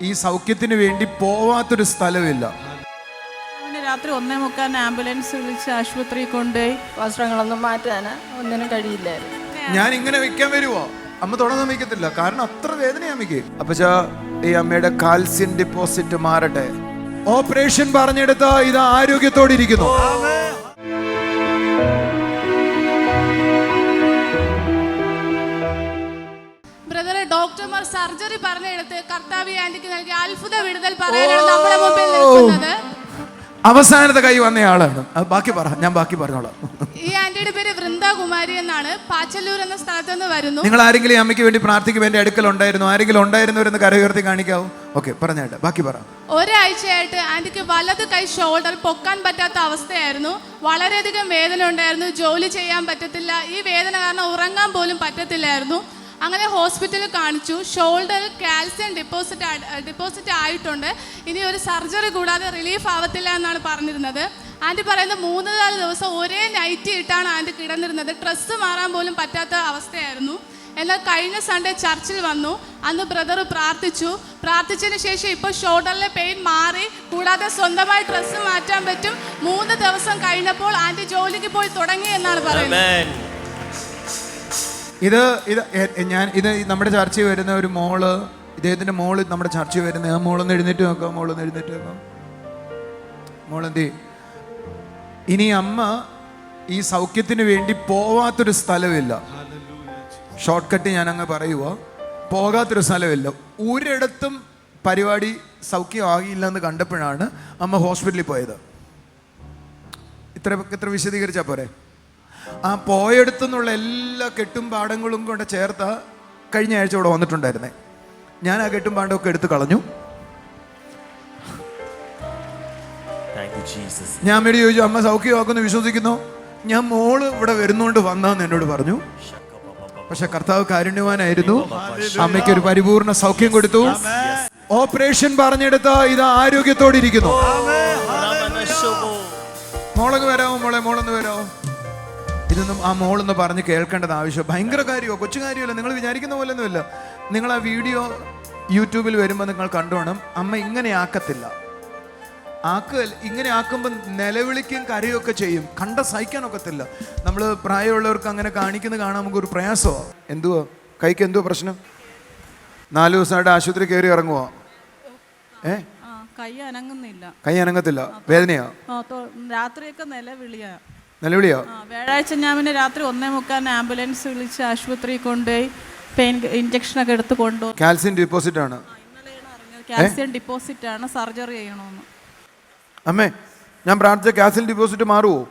ഈ സൗഖ്യത്തിന് വേണ്ടി പോവാത്തൊരു സ്ഥലമില്ല. രാത്രി 1:45 ആംബുലൻസ് വിളിച്ച് ആശുപത്രി കൊണ്ടുപോയി. വസ്ത്രങ്ങളൊന്നും മാറ്റാൻ ഒന്നിനും കഴിയില്ലായിരുന്നു. ഞാൻ ഇങ്ങനെ വെക്കാൻ വരുവോ? അമ്മ തുടർന്ന് വയ്ക്കത്തില്ല, കാരണം അത്ര വേദന അമ്മയ്ക്ക്. അപ്പച്ചാ, ഈ അമ്മയുടെ കാൽസ്യം ഡിപ്പോസിറ്റ് മാറട്ടെ. ഓപ്പറേഷൻ പറഞ്ഞെടുത്ത ഇത് ആരോഗ്യത്തോടെ ഇരിക്കുന്നു. ബ്രദറെ, ഡോക്ടർമാർ സർജറി പറഞ്ഞെടുത്ത് കർത്താവ് ആന്റിക്ക് നൽകിയ അത്ഭുത വിടുതൽ പറയാനാണ് നമ്മുടെ മുമ്പിൽ നിൽക്കുന്നത്. അവസാനത്തെ കൈ വന്നയാളാണ്. ബാക്കി പറ, ഞാൻ ബാക്കി പറഞ്ഞോളാം. ഈ ആന്റിയുടെ പേര് വൃന്ദകുമാരി എന്നാണ്. പാച്ചല്ലൂർ എന്ന സ്ഥലത്ത് നിന്ന് വരുന്നു. നിങ്ങൾ ആരെങ്കിലും അമ്മയ്ക്ക് വേണ്ടി പ്രാർത്ഥിക്കുമ്പോൾ എന്റെ അടുക്കൽ ഉണ്ടായിരുന്നു? ആരെങ്കിലും ഉണ്ടായിരുന്നവരെന്ന് കരയുയർത്തി കാണിക്കാവൂ. ഓക്കെ, പറഞ്ഞേട്ടെ, ബാക്കി പറ. ഒരാഴ്ചയായിട്ട് ആന്റിക്ക് വലത് കൈ ഷോൾഡർ പൊക്കാൻ പറ്റാത്ത അവസ്ഥയായിരുന്നു. വളരെയധികം വേദന ഉണ്ടായിരുന്നു. ജോലി ചെയ്യാൻ പറ്റത്തില്ല. ഈ വേദന കാരണം ഉറങ്ങാൻ പോലും പറ്റത്തില്ലായിരുന്നു. അങ്ങനെ ഹോസ്പിറ്റലിൽ കാണിച്ചു. ഷോൾഡറിൽ കാൽസ്യം ഡിപ്പോസിറ്റ് ആയിട്ടുണ്ട്. ഇനി ഒരു സർജറി കൂടാതെ റിലീഫ് ആവത്തില്ല എന്നാണ് പറഞ്ഞിരുന്നത്. ആൻറ്റി പറയുന്നത് 3-4 ദിവസം ഒരേ നൈറ്റി ഇട്ടാണ് ആൻറ്റി കിടന്നിരുന്നത്. ഡ്രസ്സ് മാറാൻ പോലും പറ്റാത്ത അവസ്ഥയായിരുന്നു. എന്നാൽ കഴിഞ്ഞ സൺഡേ ചർച്ചിൽ വന്നു. അന്ന് ബ്രദർ പ്രാർത്ഥിച്ചതിന് ശേഷം ഇപ്പോൾ ഷോൾഡറിലെ പെയിൻ മാറി. കൂടാതെ സ്വന്തമായി ഡ്രസ്സ് മാറ്റാൻ പറ്റും. 3 ദിവസം കഴിഞ്ഞപ്പോൾ ആൻറ്റി ജോലിക്ക് പോയി തുടങ്ങി എന്നാണ് പറയുന്നത്. ഇത് നമ്മുടെ ചർച്ചയിൽ വരുന്ന ഒരു മോള്, ഇദ്ദേഹത്തിന്റെ മോള് നമ്മുടെ ചർച്ചയിൽ വരുന്ന ആ മോളൊന്ന് എഴുന്നേറ്റ് നോക്കാം. മോളെന്തി? ഇനി അമ്മ ഈ സൗഖ്യത്തിന് വേണ്ടി പോവാത്തൊരു സ്ഥലമില്ല. ഷോർട്ട് കട്ട് ഞാൻ അങ്ങ് പറയുക, പോകാത്തൊരു സ്ഥലമില്ല. ഒരിടത്തും പരിപാടി സൗഖ്യം ആകില്ല എന്ന് കണ്ടപ്പോഴാണ് അമ്മ ഹോസ്പിറ്റലിൽ പോയത്. ഇത്ര വിശദീകരിച്ചാൽ പോരെ? ആ പോയെടുത്തുനിന്നുള്ള എല്ലാ കെട്ടും പാടങ്ങളും കൊണ്ട് ചേർത്ത കഴിഞ്ഞ ആഴ്ച ഇവിടെ വന്നിട്ടുണ്ടായിരുന്നേ. ഞാൻ ആ കെട്ടും പാണ്ടമൊക്കെ എടുത്ത് കളഞ്ഞു. ഞാൻ അമ്മയോട് ചോദിച്ചു, അമ്മ സൗഖ്യമാക്കുമെന്ന് വിശ്വസിക്കുന്നു? ഞാൻ മോള് ഇവിടെ വരുന്നോണ്ട് വന്നാന്ന് എന്നോട് പറഞ്ഞു. പക്ഷെ കർത്താവ് കാരുണ്യവാനായിരുന്നു. അമ്മയ്ക്ക് ഒരു പരിപൂർണ സൗഖ്യം കൊടുത്തു. ഓപ്പറേഷൻ പറഞ്ഞെടുത്ത ഇത് ആരോഗ്യത്തോടെ ഇരിക്കുന്നു. മോളൊന്ന് വരാമോ? മോളൊന്ന് വരാമോ? ഇതൊന്നും ആ മോളൊന്ന് പറഞ്ഞ് കേൾക്കേണ്ടത് ആവശ്യം. ഭയങ്കര കാര്യമോ, കൊച്ചു കാര്യമല്ല. നിങ്ങൾ വിചാരിക്കുന്ന പോലെ ഒന്നുമില്ല. നിങ്ങൾ ആ വീഡിയോ യൂട്യൂബിൽ വരുമ്പോൾ നിങ്ങൾ കണ്ടോണം. അമ്മ ഇങ്ങനെ ആക്കത്തില്ല. ഇങ്ങനെ ആക്കുമ്പോൾ നിലവിളിക്കും കരയൊക്കെ ചെയ്യും. കണ്ട സഹിക്കാനൊക്കത്തില്ല. നമ്മൾ പ്രായമുള്ളവർക്ക് അങ്ങനെ കാണിക്കുന്നത് കാണാൻ നമുക്കൊരു പ്രയാസമോ. എന്തുവാ കൈക്ക് എന്തോ പ്രശ്നം? 4 ദിവസമായിട്ട് ആശുപത്രി കയറി ഇറങ്ങുവോ? കൈ അനങ്ങുന്നില്ല. കൈ അനങ്ങത്തില്ല. വേദനയോ? രാത്രിയൊക്കെ നിലവിളിയോ? വ്യാഴാഴ്ച ഞാൻ പിന്നെ രാത്രി 1:45 ആംബുലൻസ് വിളിച്ച് ആശുപത്രി കൊണ്ടുപോയി. പെയിൻ ഇഞ്ചക്ഷൻ ഒക്കെ എടുത്ത് കൊണ്ടുപോയി. കാൽസ്യം ഡിപ്പോസിറ്റ് ആണ്. ഇന്നലെയാണ് അറിഞ്ഞത് കാൽസ്യം ഡിപ്പോസിറ്റ് ആണ്. സർജറി ചെയ്യണമെന്ന്. അമ്മേ, ഞാൻ പ്രാർത്ഥിച്ച കാൽസ്യം ഡിപ്പോസിറ്റ് മാറുമോ?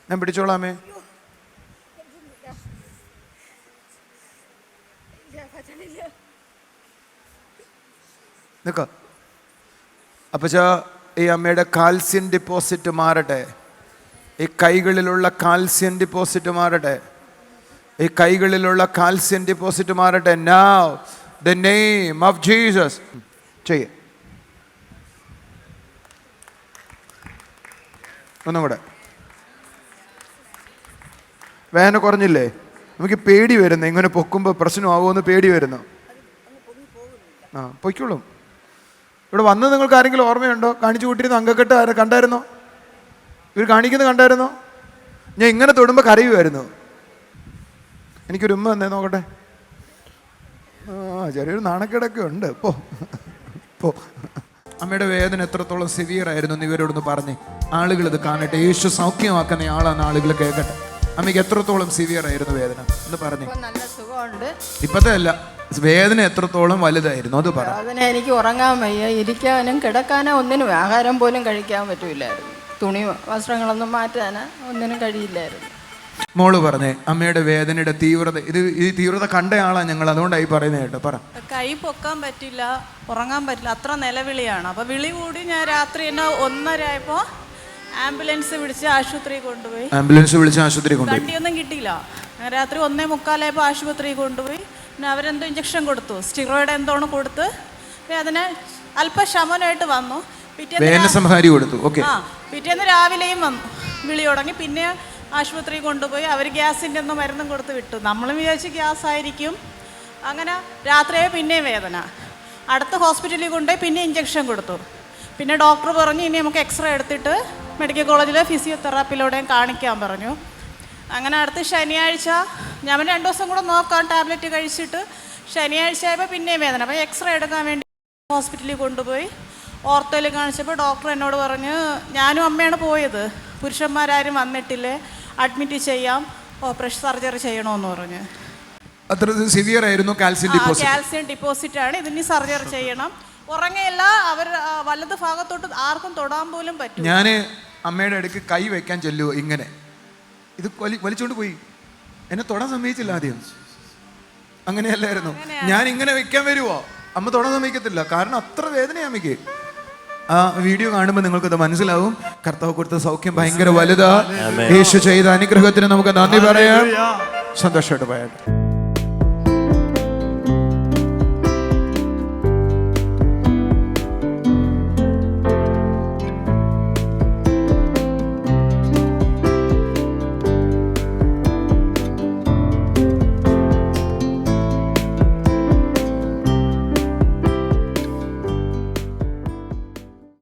ഞാൻ പിടിച്ചോളാം അമ്മേ. നിക്ക. അപ്പച്ചാ, ഈ അമ്മയുടെ കാൽസ്യം ഡിപ്പോസിറ്റ് മാറട്ടെ. ഈ കൈകളിലുള്ള കാൽസ്യം ഡിപ്പോസിറ്റ് മാറട്ടെ. ഈ കൈകളിലുള്ള കാൽസ്യം ഡിപ്പോസിറ്റ് മാറട്ടെ. Now the name of Jesus. ചെയ്യ്. ഒന്നും കൂടെ. വേദന കുറഞ്ഞില്ലേ? നമുക്ക് പേടി വരുന്നു. ഇങ്ങനെ പൊക്കുമ്പോൾ പ്രശ്നമാവുമെന്ന് പേടി വരുന്നു. പൊയ്ക്കോളും. ഇവിടെ വന്ന് നിങ്ങൾക്ക് ആരെങ്കിലും ഓർമ്മയുണ്ടോ? കാണിച്ചു കൂട്ടിയിരുന്ന അങ്കക്കെട്ട് കണ്ടായിരുന്നോ? ഇവർ കാണിക്കുന്നത് കണ്ടായിരുന്നോ? ഞാൻ ഇങ്ങനെ തൊടുമ്പോൾ കരയുമായിരുന്നു. എനിക്കൊരു ഉമ്മ വന്നേ നോക്കട്ടെ. ചെറിയൊരു നാണക്കേടൊക്കെ ഉണ്ട്. പോ. അമ്മയുടെ വേദന എത്രത്തോളം സിവിയർ ആയിരുന്നു എന്ന് ഇവരോടൊന്ന് പറഞ്ഞേ. ആളുകൾ ഇത് കാണട്ടെ. യേശു സൗഖ്യമാക്കുന്ന ആളാണ്. ആളുകൾ കേൾക്കട്ടെ. അമ്മയ്ക്ക് എത്രത്തോളം സിവിയർ ആയിരുന്നു വേദന എന്ന് പറഞ്ഞേ. നല്ല സുഖമുണ്ട്. ഇപ്പത്തെ അല്ല, വേദന എത്രത്തോളം വലുതായിരുന്നു അത് പറ. അതിനെ എനിക്ക് ഉറങ്ങാൻ വയ്യ, ഇരിക്കാനും കിടക്കാനോ ഒന്നിനും, ആഹാരം പോലും കഴിക്കാൻ പറ്റൂലായിരുന്നു. തുണി വസ്ത്രങ്ങളൊന്നും മാറ്റാൻ ഒന്നിനും കഴിയില്ലായിരുന്നു. മോള് പറഞ്ഞേ അമ്മയുടെ വേദനയുടെ തീവ്രത. ഈ തീവ്രത കണ്ട ആളാണ് ഞങ്ങൾ, അതുകൊണ്ടായി പറയുന്നത് കേട്ടോ. പറ. കൈ പൊക്കാൻ പറ്റില്ല, ഉറങ്ങാൻ പറ്റില്ല, അത്ര നിലവിളിയാണ്. അപ്പോൾ വിളി കൂടി ഞാൻ രാത്രി തന്നെ 1:30 ആയപ്പോൾ ആംബുലൻസ് വിളിച്ച് ആശുപത്രി കൊണ്ടുപോയി. വണ്ടിയൊന്നും കിട്ടിയില്ല. രാത്രി 1:45 ആയപ്പോൾ ആശുപത്രി കൊണ്ടുപോയി. പിന്നെ അവരെന്തോ ഇഞ്ചക്ഷൻ കൊടുത്തു, സ്റ്റിറോയിഡ് എന്തോണം കൊടുത്ത് അതിന് അല്പം ശമനമായിട്ട് വന്നു. പിറ്റേന്ന് രാവിലെയും വന്നു വിളി തുടങ്ങി. പിന്നെ ആശുപത്രി കൊണ്ടുപോയി അവർ ഗ്യാസിൻ്റെ ഒന്നും മരുന്നും കൊടുത്ത് വിട്ടു. നമ്മളും വിചാരിച്ച് ഗ്യാസ് ആയിരിക്കും. അങ്ങനെ രാത്രിയെ പിന്നെയും വേദന. അടുത്ത ഹോസ്പിറ്റലിൽ കൊണ്ടുപോയി പിന്നെ ഇഞ്ചക്ഷൻ കൊടുത്തു. പിന്നെ ഡോക്ടർ പറഞ്ഞു ഇനി നമുക്ക് എക്സ്റേ എടുത്തിട്ട് മെഡിക്കൽ കോളേജിലെ ഫിസിയോതെറാപ്പിയിലൂടെയും കാണിക്കാൻ പറഞ്ഞു. അങ്ങനെ അടുത്ത ശനിയാഴ്ച ഞാൻ 2 ദിവസം കൂടെ നോക്കാം ടാബ്ലറ്റ് കഴിച്ചിട്ട്. ശനിയാഴ്ച ആയപ്പോൾ പിന്നെയും വേദന. അപ്പോൾ എക്സ്റേ എടുക്കാൻ വേണ്ടി ഹോസ്പിറ്റലിൽ കൊണ്ടുപോയി ഓർത്തോയിൽ കാണിച്ചപ്പോൾ ഡോക്ടർ എന്നോട് പറഞ്ഞ്, ഞാനും അമ്മയാണ് പോയത്, പുരുഷന്മാരാരും വന്നിട്ടില്ലേ, അഡ്മിറ്റ് ചെയ്യാം, ഓപ്പറേഷൻ സർജറി ചെയ്യണമെന്ന് പറഞ്ഞ്. അത്ര സിവിയർ ആയിരുന്നു കാൽസ്യം ഡിപ്പോസിറ്റ്. കാൽസ്യം ഡിപ്പോസിറ്റ് ആണ്, ഇതിന് സർജറി ചെയ്യണം. ഉറങ്ങയില്ല, അവർ വലത് ഭാഗത്തോട്ട് ആർക്കും തൊടാൻ പോലും പറ്റും. ഞാൻ അമ്മയുടെ അടുക്ക് കൈ വെക്കാൻ ചെല്ലുവോ, ഇങ്ങനെ ഇത് വലിച്ചോണ്ട് പോയി, എന്നെ തൊടാൻ സമ്മതിച്ചില്ല ആദ്യം. അങ്ങനെയല്ലായിരുന്നു. ഞാൻ ഇങ്ങനെ വെക്കാൻ വരുവോ, അമ്മ തൊടാൻ സമ്മതിക്കത്തില്ല, കാരണം അത്ര വേദനയാ അമ്മയ്ക്ക്. ആ വീഡിയോ കാണുമ്പോൾ നിങ്ങൾക്കത് മനസ്സിലാവും. കർത്താവ് കൊടുത്ത സൗഖ്യം ഭയങ്കര വലുതാ. യേശു ചെയ്ത അനുഗ്രഹത്തിന് നമുക്ക് നന്ദി പറയാം. സന്തോഷമായിട്ട് പോയാട്ടെ.